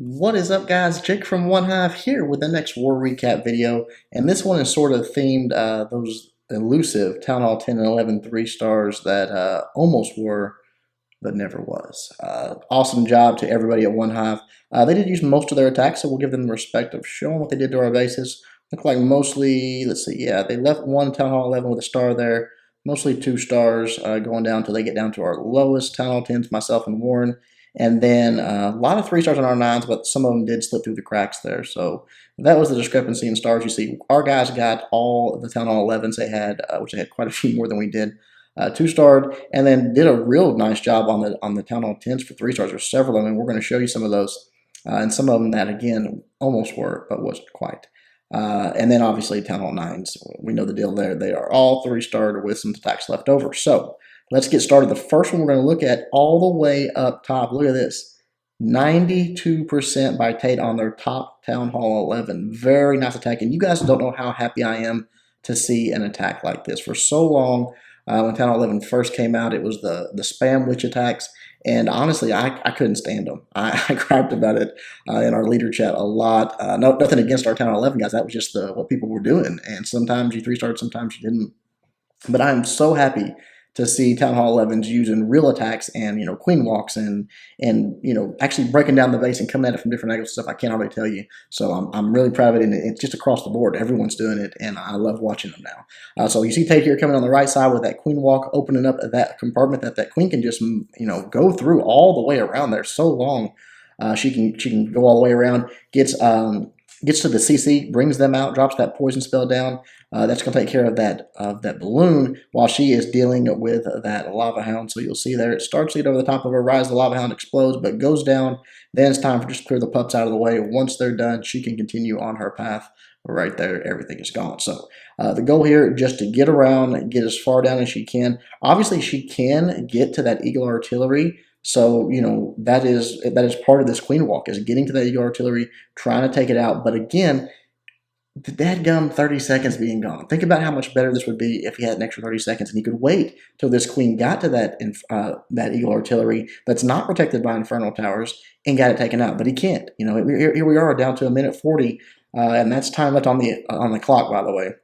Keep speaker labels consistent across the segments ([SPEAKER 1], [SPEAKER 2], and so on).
[SPEAKER 1] What is up, guys? Jake from OneHive here with the next war recap video, and this one is sort of themed those elusive Town Hall 10 and 11 3 stars that almost were but never was. Awesome job to everybody at OneHive. They did use most of their attacks, so we'll give them the respect of showing what they did to our bases. Look like mostly, let's see, yeah, they left one Town Hall 11 with a star there, mostly 2 stars going down until they get down to our lowest Town Hall 10s, myself and Warren. And then a lot of 3 stars on our 9s, but some of them did slip through the cracks there. So that was the discrepancy in stars. You see, our guys got all of the Town Hall 11s they had, which they had quite a few more than we did. 2-starred, and then did a real nice job on the Town Hall 10s for 3 stars. There's several of them, and we're going to show you some of those, and some of them that, again, almost were, but wasn't quite. And then, obviously, Town Hall 9s. We know the deal there. They are all 3-starred with some attacks left over. So let's get started. The first one we're going to look at all the way up top. Look at this. 92% by Tate on their top Town Hall 11. Very nice attack. And you guys don't know how happy I am to see an attack like this. For so long, when Town Hall 11 first came out, it was the spam witch attacks. And honestly, I couldn't stand them. I griped about it in our leader chat a lot. Nothing against our Town Hall 11 guys. That was just what people were doing. And sometimes you 3-starred, sometimes you didn't. But I'm so happy to see Town Hall 11s using real attacks and, queen walks and actually breaking down the base and coming at it from different angles and stuff. I can't already tell you. So I'm really proud of it, and it's just across the board. Everyone's doing it, and I love watching them now. So you see Tate here coming on the right side with that queen walk, opening up that compartment that queen can just, go through all the way around there so long. She can go all the way around, gets to the CC, brings them out, drops that poison spell down. That's going to take care of that balloon while she is dealing with that lava hound. So you'll see there, it starts to get over the top of her, rise, the lava hound explodes, but goes down. Then it's time for just to clear the pups out of the way. Once they're done, she can continue on her path. Right there, everything is gone. So the goal here, just to get around, get as far down as she can. Obviously, she can get to that Eagle Artillery. So, that is part of this queen walk, is getting to that Eagle Artillery, trying to take it out. But again, the dadgum 30 seconds being gone. Think about how much better this would be if he had an extra 30 seconds and he could wait till this queen got to that Eagle Artillery that's not protected by Infernal Towers and got it taken out. But he can't. Here we are down to a minute 40, and that's time left on the clock, by the way.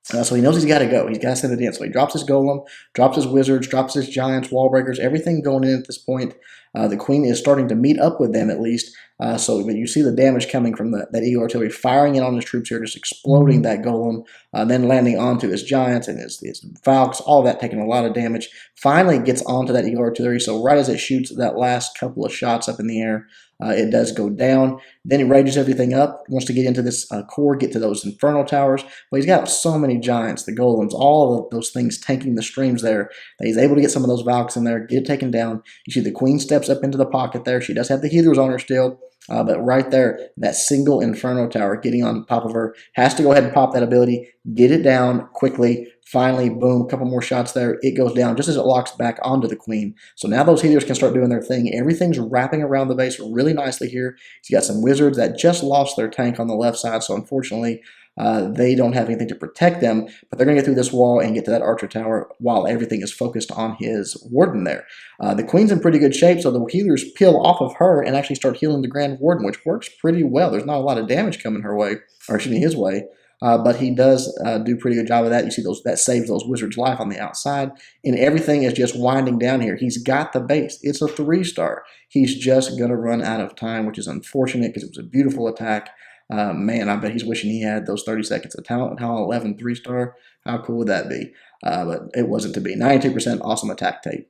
[SPEAKER 1] So he knows he's got to go. He's got to send it in. So he drops his golem, drops his wizards, drops his giants, wall breakers, everything going in at this point. The queen is starting to meet up with them at least. So you see the damage coming from that Eagle Artillery, firing in on his troops here, just exploding that golem, then landing onto his giants and his falcons, all that taking a lot of damage. Finally gets onto that Eagle Artillery. So right as it shoots that last couple of shots up in the air, it does go down. Then he rages everything up, wants to get into this core, get to those Infernal Towers. But he's got so many giants, the golems, all of those things tanking the streams there, that he's able to get some of those Valks in there, get it taken down. You see the queen steps up into the pocket there. She does have the healers on her still. But right there, that single Inferno Tower getting on top of her, has to go ahead and pop that ability, get it down quickly. Finally, boom, a couple more shots there. It goes down just as it locks back onto the queen. So now those healers can start doing their thing. Everything's wrapping around the base really nicely here. He's got some wizards that just lost their tank on the left side, so unfortunately, they don't have anything to protect them, but they're going to get through this wall and get to that archer tower while everything is focused on his warden there. The queen's in pretty good shape, so the healers peel off of her and actually start healing the grand warden, which works pretty well. There's not a lot of damage coming her way, or excuse me, his way. But he does do a pretty good job of that. You see that saves those wizards' life on the outside, and everything is just winding down here. He's got the base. It's a 3-star. He's just going to run out of time, which is unfortunate because it was a beautiful attack. Man, I bet he's wishing he had those 30 seconds of talent. How 11 3-star? How cool would that be? But it wasn't to be. 92% awesome attack tape.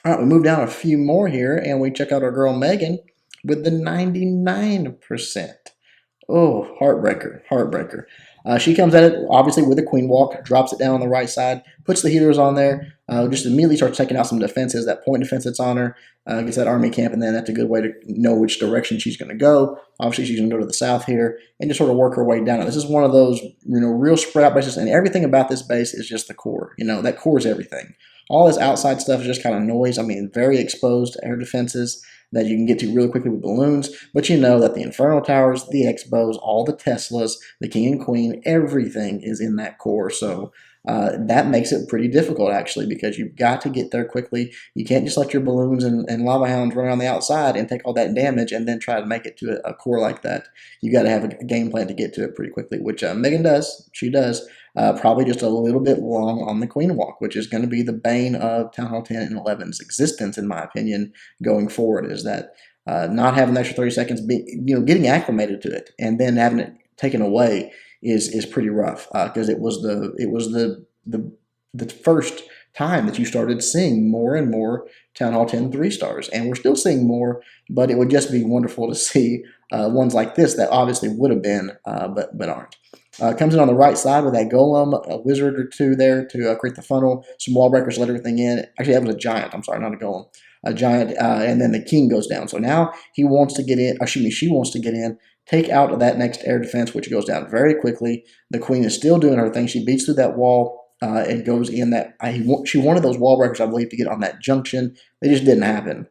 [SPEAKER 1] All right, we move down a few more here, and we check out our girl Megan with the 99%. Oh, heartbreaker, heartbreaker. She comes at it, obviously, with a queen walk, drops it down on the right side, puts the healers on there, just immediately starts taking out some defenses, that point defense that's on her, gets that army camp, and then that's a good way to know which direction she's going to go. Obviously, she's going to go to the south here and just sort of work her way down. This is one of those, real spread out bases, and everything about this base is just the core. That core is everything. All this outside stuff is just kind of noise. I mean, very exposed air defenses that you can get to really quickly with balloons, but you know that the Infernal Towers, the X-Bows, all the Teslas, the King and Queen, everything is in that core. So that makes it pretty difficult, actually, because you've got to get there quickly. You can't just let your balloons and lava hounds run around the outside and take all that damage and then try to make it to a core like that. You got to have a game plan to get to it pretty quickly, which Megan does. She does. Probably just a little bit long on the queen walk, which is going to be the bane of Town Hall 10 and 11's existence, in my opinion, going forward, is that not having the extra 30 seconds, getting acclimated to it, and then having it taken away is pretty rough, because it was the first time that you started seeing more and more Town Hall 10 3-stars, and we're still seeing more, but it would just be wonderful to see ones like this that obviously would have been, but aren't. Comes in on the right side with that golem, a wizard or two there to create the funnel, some wall breakers, let everything in. Actually, that was a giant. I'm sorry, not a golem. A giant, and then the king goes down. So now he wants to get in, or she wants to get in, take out that next air defense, which goes down very quickly. The queen is still doing her thing. She beats through that wall and goes in that. She wanted those wall breakers, I believe, to get on that junction. They just didn't happen.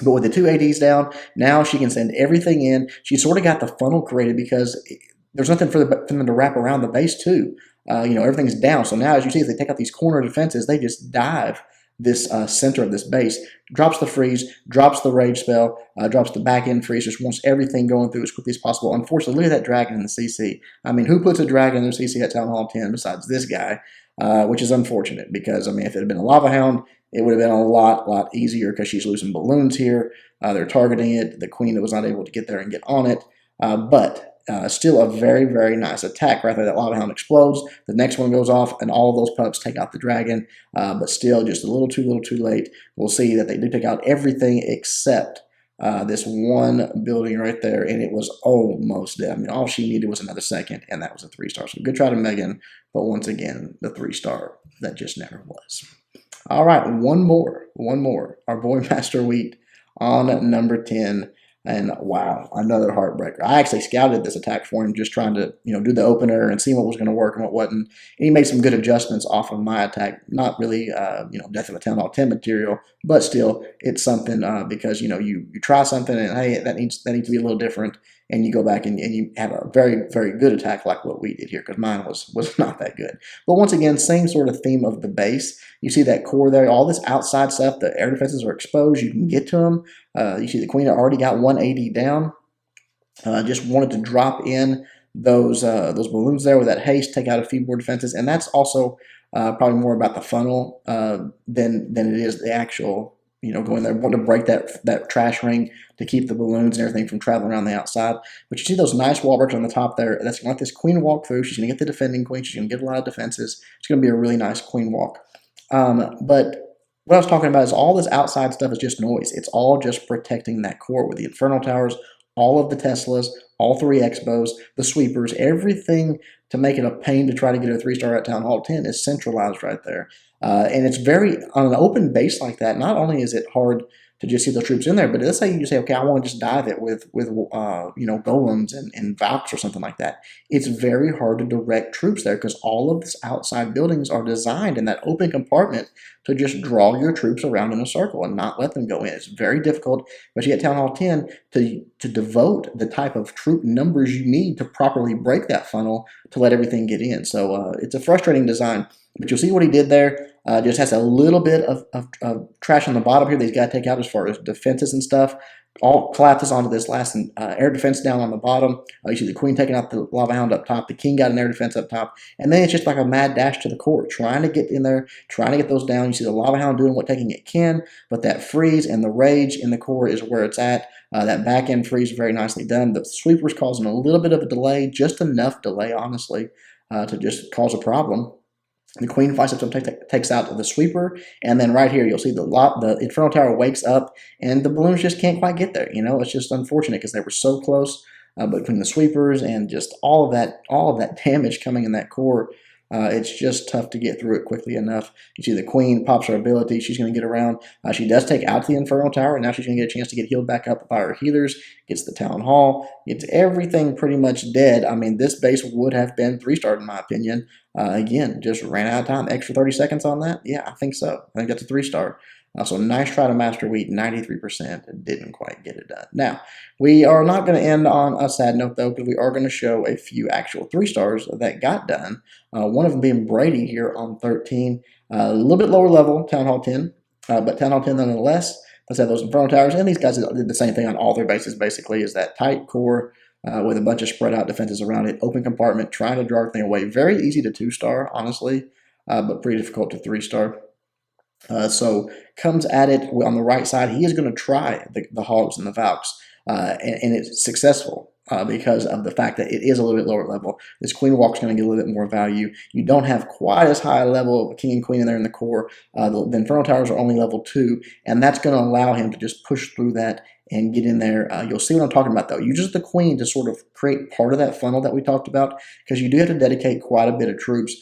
[SPEAKER 1] But with the two ADs down, now she can send everything in. She sort of got the funnel created because there's nothing for them to wrap around the base too. Everything's down. So now, as you see, if they take out these corner defenses, they just dive this center of this base. Drops the freeze, drops the rage spell, drops the back end freeze, just wants everything going through as quickly as possible. Unfortunately, look at that dragon in the CC. I mean, who puts a dragon in their CC at Town Hall 10 besides this guy? Which is unfortunate because, if it had been a lava hound, it would have been a lot easier because she's losing balloons here. They're targeting it. The queen was not able to get there and get on it. But still a very nice attack right there. That lava hound explodes. The next one goes off, and all of those pups take out the dragon. But still, just a little too late. We'll see that they do take out everything except this one building right there, and it was almost dead. All she needed was another second, and that was a 3-star. So good try to Megan, but once again, the 3-star that just never was. All right, one more. Our boy Master Wheat on number 10. And wow, another heartbreaker. I actually scouted this attack for him, just trying to, do the opener and see what was going to work and what wasn't. And he made some good adjustments off of my attack. Not really, Death of a Town Hall 10 material, but still, it's something because you try something and hey, that needs to be a little different, and you go back and you have a very good attack like what we did here, because mine was not that good. But once again, same sort of theme of the base. You see that core there, all this outside stuff. The air defenses are exposed. You can get to them. You see the queen already got 180 down. Just wanted to drop in those balloons there with that haste, take out a few more defenses, and that's also probably more about the funnel than it is the actual, going there, wanting to break that trash ring to keep the balloons and everything from traveling around the outside. But you see those nice wall breakers on the top there. That's going to let this queen walk through. She's going to get the defending queen. She's going to get a lot of defenses. It's going to be a really nice queen walk. But what I was talking about is all this outside stuff is just noise. It's all just protecting that core with the Inferno Towers, all of the Teslas, all 3 Expos, the sweepers, everything to make it a pain to try to get a 3-star at Town Hall 10 is centralized right there. And it's on an open base like that, not only is it hard to just see the troops in there, but let's say you say, okay, I want to just dive it with golems and valks or something like that. It's very hard to direct troops there because all of these outside buildings are designed in that open compartment to just draw your troops around in a circle and not let them go in. It's very difficult, especially at Town Hall 10, to devote the type of troop numbers you need to properly break that funnel to let everything get in. So it's a frustrating design. But you'll see what he did there. Just has a little bit of trash on the bottom here that he's got to take out as far as defenses and stuff. All collapses onto this last air defense down on the bottom. You see the queen taking out the lava hound up top. The king got an air defense up top. And then it's just like a mad dash to the core, trying to get in there, trying to get those down. You see the lava hound doing what taking it can, but that freeze and the rage in the core is where it's at. That back end freeze very nicely done. The sweeper's causing a little bit of a delay, just enough delay, honestly, to just cause a problem. The queen fights up, takes out the sweeper, and then right here you'll see the Inferno Tower wakes up, and the balloons just can't quite get there. It's just unfortunate because they were so close. Between the sweepers and just all of that damage coming in that core, it's just tough to get through it quickly enough. You see the queen pops her ability. She's going to get around. She does take out the Inferno Tower, and now she's going to get a chance to get healed back up by her healers. Gets the Town Hall. Gets everything pretty much dead. This base would have been 3-star in my opinion. Again, just ran out of time. Extra 30 seconds on that? Yeah, I think so. I think that's a 3-star. So nice try to master wheat, 93%, and didn't quite get it done. Now, we are not going to end on a sad note, though, because we are going to show a few actual 3-stars that got done. One of them being Brady here on 13. A little bit lower level, Town Hall 10, but Town Hall 10 nonetheless. Let's have those Inferno Towers, and these guys did the same thing on all their bases, basically, is that tight core with a bunch of spread out defenses around it, open compartment, trying to draw everything away. Very easy to 2-star, honestly, but pretty difficult to 3-star. So comes at it on the right side. He is going to try the Hogs and the Valks, and it's successful. Because of the fact that it is a little bit lower level. This Queen Walk's going to get a little bit more value. You don't have quite as high a level of King and Queen in there in the core. The Inferno Towers are only level 2, and that's going to allow him to just push through that and get in there. You'll see what I'm talking about, though. You use the Queen to sort of create part of that funnel that we talked about, because you do have to dedicate quite a bit of troops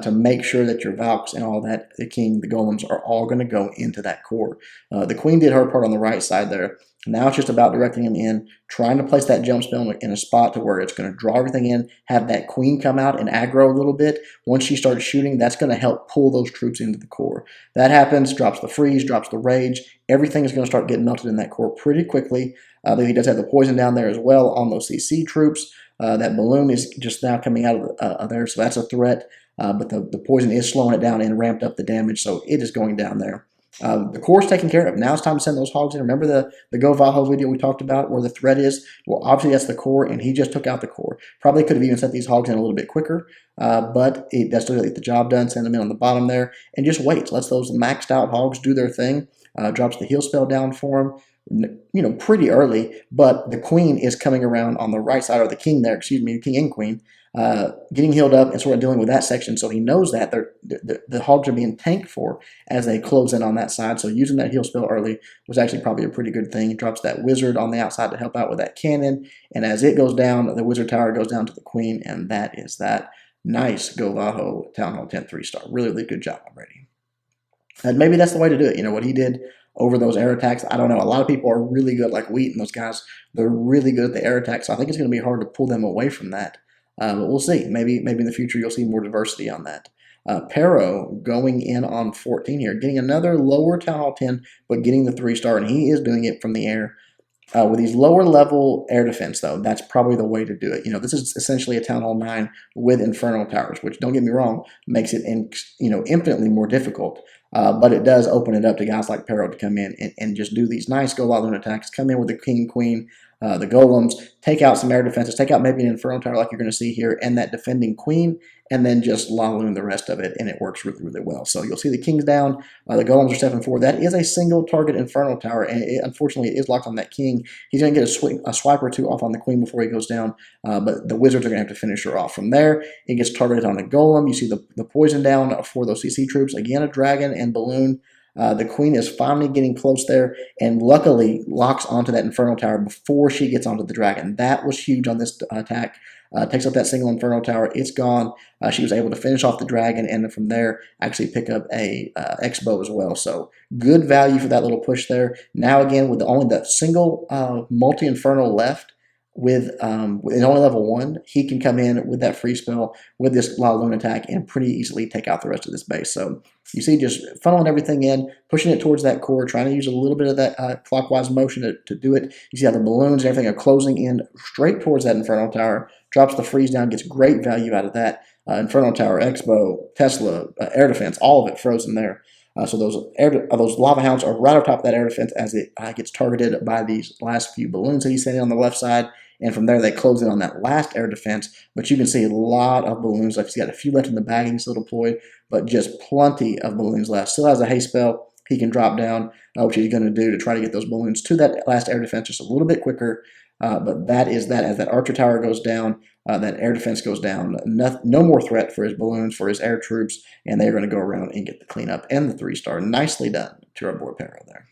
[SPEAKER 1] to make sure that your Valks and all that, the King, the Golems, are all going to go into that core. The Queen did her part on the right side there. Now it's just about directing him in, trying to place that jump spell in a spot to where it's going to draw everything in, have that Queen come out and aggro a little bit. Once she starts shooting, that's going to help pull those troops into the core. That happens, drops the freeze, drops the rage. Everything is going to start getting melted in that core pretty quickly. He does have the poison down there as well on those CC troops. That balloon is just now coming out of there, so that's a threat. But the poison is slowing it down and ramped up the damage, so it is going down there. The core is taken care of. Now it's time to send those Hogs in. Remember the Go Valho video we talked about where the threat is? Well, obviously that's the core, and he just took out the core. Probably could have even sent these Hogs in a little bit quicker, but that's still get the job done. Send them in on the bottom there, and just wait. Lets those maxed out Hogs do their thing. Drops the heal spell down for him, pretty early, but the Queen is coming around on the right side, or the King there, excuse me, King and Queen, getting healed up and sort of dealing with that section. So he knows that the Hogs are being tanked for as they close in on that side. So using that heal spell early was actually probably a pretty good thing. He drops that Wizard on the outside to help out with that cannon. And as it goes down, the Wizard Tower goes down to the Queen, and that is that. Nice Go Valho Town Hall 10 3-star. Really, really good job already. And maybe that's the way to do it. What he did over those air attacks, I don't know. A lot of people are really good, like Wheat and those guys. They're really good at the air attacks. So I think it's going to be hard to pull them away from that. But we'll see. Maybe in the future you'll see more diversity on that. Pero going in on 14 here, getting another lower Town Hall 10, but getting the 3-star, and he is doing it from the air. With these lower level air defense, though, that's probably the way to do it. This is essentially a Town Hall 9 with Inferno Towers, which, don't get me wrong, makes it infinitely more difficult. But it does open it up to guys like Pero to come in and just do these nice Go Valho attacks, come in with the King and Queen, the Golems, take out some air defenses, take out maybe an Inferno Tower like you're going to see here, and that defending Queen, and then just Laloon the rest of it, and it works really, really well. So you'll see the King's down, the Golems are 7-4. That is a single target Inferno Tower, and unfortunately it is locked on that King. He's going to get a swipe or two off on the Queen before he goes down, but the Wizards are going to have to finish her off. From there, it gets targeted on a Golem. You see the poison down for those CC troops. Again, a Dragon and Balloon. The Queen is finally getting close there, and luckily locks onto that Inferno Tower before she gets onto the Dragon. That was huge on this attack. Takes up that single Inferno Tower. It's gone. She was able to finish off the Dragon, and then from there actually pick up a X-Bow as well. So good value for that little push there. Now again, with only that single multi-Inferno left, with only level 1, he can come in with that free spell with this Laloon attack and pretty easily take out the rest of this base. So you see, just funneling everything in, pushing it towards that core, trying to use a little bit of that clockwise motion to do it. You see how the balloons and everything are closing in straight towards that Inferno Tower, drops the freeze down, gets great value out of that. Inferno Tower, X-Bow, Tesla, air defense, all of it frozen there. So those lava hounds are right on top of that air defense as it gets targeted by these last few balloons that he's sending on the left side. And from there, they close in on that last air defense. But you can see a lot of balloons left. He's got a few left in the bag and still deployed, but just plenty of balloons left. Still has a haste spell he can drop down, which he's going to do to try to get those balloons to that last air defense just a little bit quicker. But that is that. As that archer tower goes down, that air defense goes down. No more threat for his balloons, for his air troops, and they're going to go around and get the cleanup and the 3-star. Nicely done to our boy Pero there.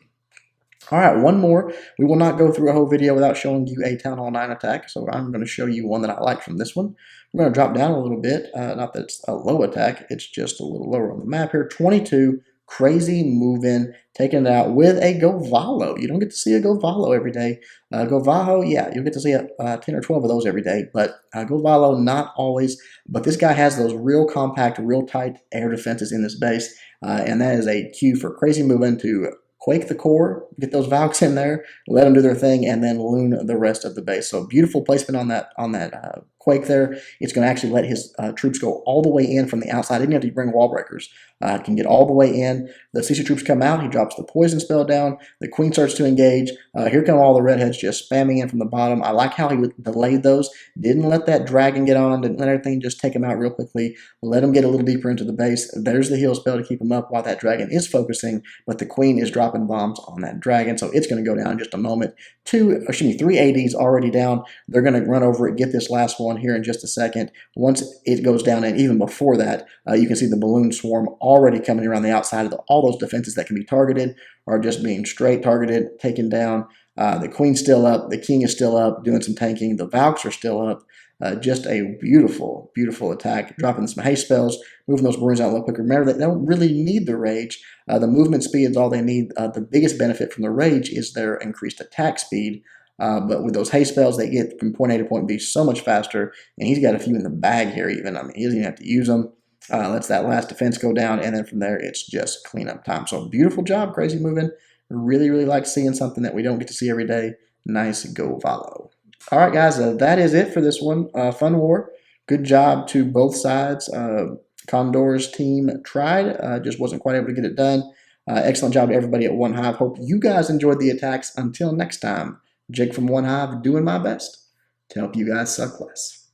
[SPEAKER 1] All right, one more. We will not go through a whole video without showing you a Town Hall 9 attack, so I'm going to show you one that I like from this one. We're going to drop down a little bit. Not that it's a low attack, it's just a little lower on the map here. 22, crazy move-in, taking it out with a Go Valho. You don't get to see a Go Valho every day. Go Valho, yeah, you'll get to see 10 or 12 of those every day, but Go Valho, not always. But this guy has those real compact, real tight air defenses in this base, and that is a cue for crazy move-in to quake the core, get those Valks in there, let them do their thing, and then loon the rest of the base. So beautiful placement on that quake there. It's going to actually let his troops go all the way in from the outside. He didn't have to bring wall breakers. Can get all the way in. The CC troops come out. He drops the poison spell down. The queen starts to engage. Here come all the redheads just spamming in from the bottom. I like how he delayed those. Didn't let that dragon get on. Didn't let everything just take him out real quickly. Let him get a little deeper into the base. There's the heal spell to keep him up while that dragon is focusing, but the queen is dropping bombs on that dragon, so it's going to go down in just a moment. 3 ADs already down. They're going to run over it, get this last one here in just a second. Once it goes down, and even before that, you can see the balloon swarm already coming around the outside of all those defenses that can be targeted are just being straight targeted, taken down. The queen's still up. The king is still up, doing some tanking. The Valks are still up. Just a beautiful, beautiful attack. Dropping some haste spells, moving those Marines out a little quicker. Remember, they don't really need the rage. The movement speed is all they need. The biggest benefit from the rage is their increased attack speed. But with those haste spells, they get from point A to point B so much faster. And he's got a few in the bag here even. I mean, he doesn't even have to use them. Lets that last defense go down, and then from there, it's just cleanup time. So beautiful job, Crazy Moving. Really, really like seeing something that we don't get to see every day. Nice go follow. All right, guys, that is it for this one. Fun war. Good job to both sides. Condor's team tried, just wasn't quite able to get it done. Excellent job to everybody at OneHive. Hope you guys enjoyed the attacks. Until next time, Jake from OneHive doing my best to help you guys suck less.